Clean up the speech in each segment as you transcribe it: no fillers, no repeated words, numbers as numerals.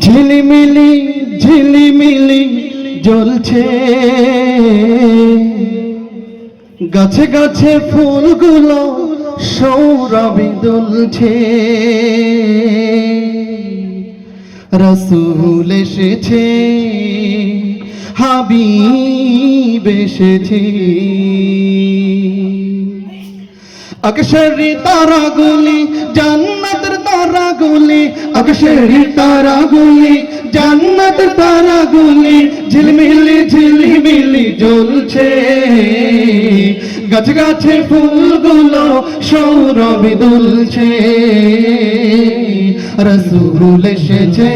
ঝিলিমিলি ঝিলিমিলি জ্বলছে, গাছে গাছে ফুলগুলো সৌরভে দুলছে। রাসূল এসেছে, হাবিব এসেছে। আকাশেরি তারাগুলি জান্নাতের তারাগুলি, আকাশেরি তারাগুলি জান্নাতের তারাগুলি ঝিলমিলি ঝিলমিলি জ্বলছে। গাছে গাছে ফুলগুলো সৌরভে দুলছে। রাসূল এসেছে,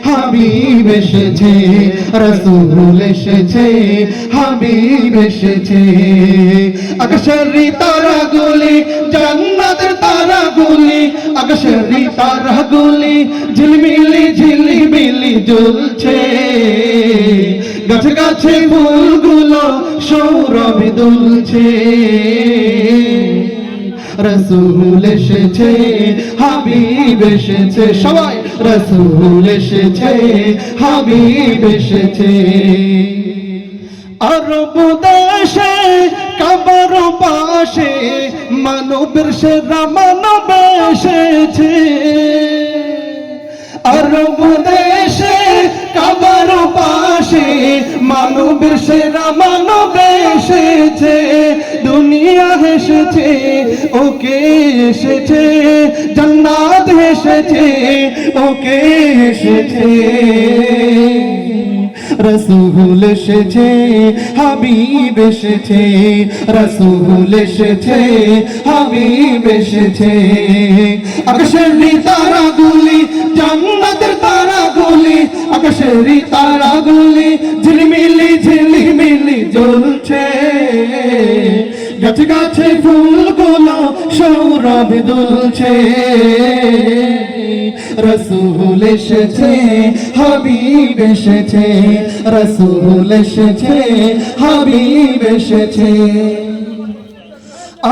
হাবিব এসেছে। রাসূল এসেছে, হাবিব এসেছে। আকাশেরি তারাগুলি জান্নাতের তারাগুলি, আকাশেরি তারাগুলি ঝিলমিলি ঝিলমিলি জ্বলছে। গাছে গাছে ফুলগুলো সৌরভে দুলছে। রাসূল এসেছে, হাবিব এসেছে। সবাই রাসূল এসেছে, হাবিব এসেছে। আরব দেশে কাবার পাশে মানবের সেরা মানব এসেছে। আরব দেশে কাবার পাশে মানবের সেরা মানব এসেছে। দুনিয়া এসেছে, ওকে এসেছে। জান্নাত এসেছে, ওকে এসেছে। রাসূল এসেছে, হাবিব এসেছে। রাসূল এসেছে, হাবিব এসেছে। আকাশেরি তারাগুলি জান্নাতের তারাগুলি, আকাশেরি তারাগুলি ঝিলমিলি ঝিলমিলি জ্বলছে। গাছে গাছে ফুলগুলো সৌরভে দুলছে। রাসূল এসেছে, হাবিব এসেছে। রাসূল এসেছে, হাবিব এসেছে।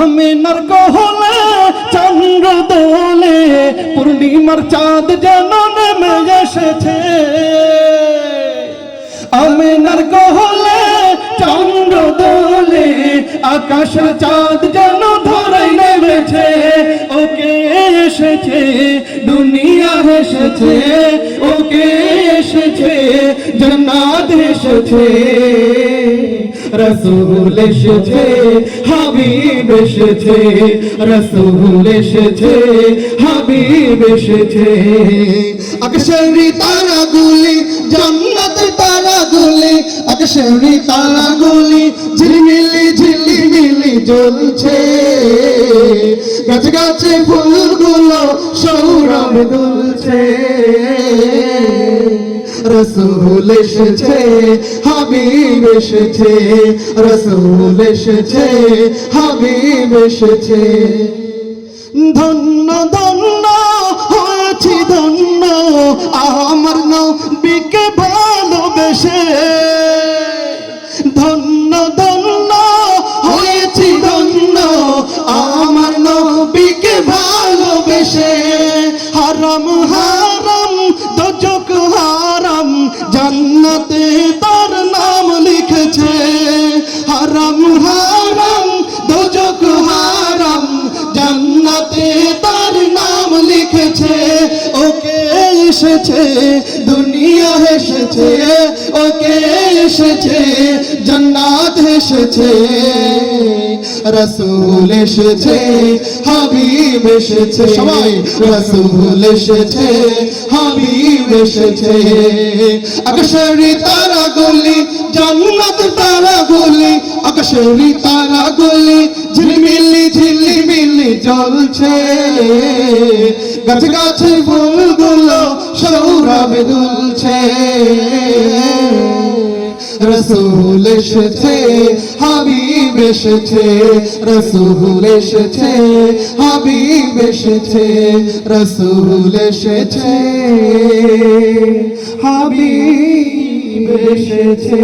আমিনার কোলে চন্দ্র দোলে, পূর্ণিমার চাঁদ যেন নেমে এসেছে। আমিনার কোলে চন্দ্র দোলে, আকাশের চাঁদ যেন ধরাই নেমেছে। ওকে এসেছে, দুনিয়া এসেছে। ওকে এসেছে, জান্নাত এসেছে। রাসূল এসেছে, হাবিব এসেছে। রাসূল এসেছে, হাবিব এসেছে। আকাশেরি তারাগুলি জান্নাতের তারাগুলি, আকাশেরি তারাগুলি ঝিলমিলি ঝিলমিলি জ্বলছে। গাছে গাছে ফুলগুলো সৌরভে দুলছে। রাসূল এসেছে, হাবিব এসেছে। রাসূল এসেছে, হাবিব এসেছে। ধন্য ধন্য হয়েছি ধন্য, আমার নবীকে ভালোবেসে। ধন্য ধন্য হয়েছি ধন্য, আমার নবীকে ভালোবেসে। হারাম হারাম দোজখ হারাম, জান্নাতে তার নাম লিখেছে। হারাম হারাম দোজখ হারাম, জান্নাতে তার নাম লিখেছে। ওকে এসেছে, দুনিয়া এসেছে। ওকে এসেছে, জান্নাত এসেছে। রাসূল এসেছে, হাবিব এসেছে। সবাই রাসূল এসেছে, হাবিব এসেছে। আকাশেরি তারাগুলি জান্নাতের তারাগুলি, আকাশেরি তারাগুলি ঝিলমিলি ঝিলমিলি জ্বলছে। গাছে গাছে ফুলগুলো সৌরভে দুলছে। রাসূল এসেছে, হাবিব এসেছে। রাসূল এসেছে, হাবিব এসেছে। রাসূল এসেছে, হাবিব এসেছে।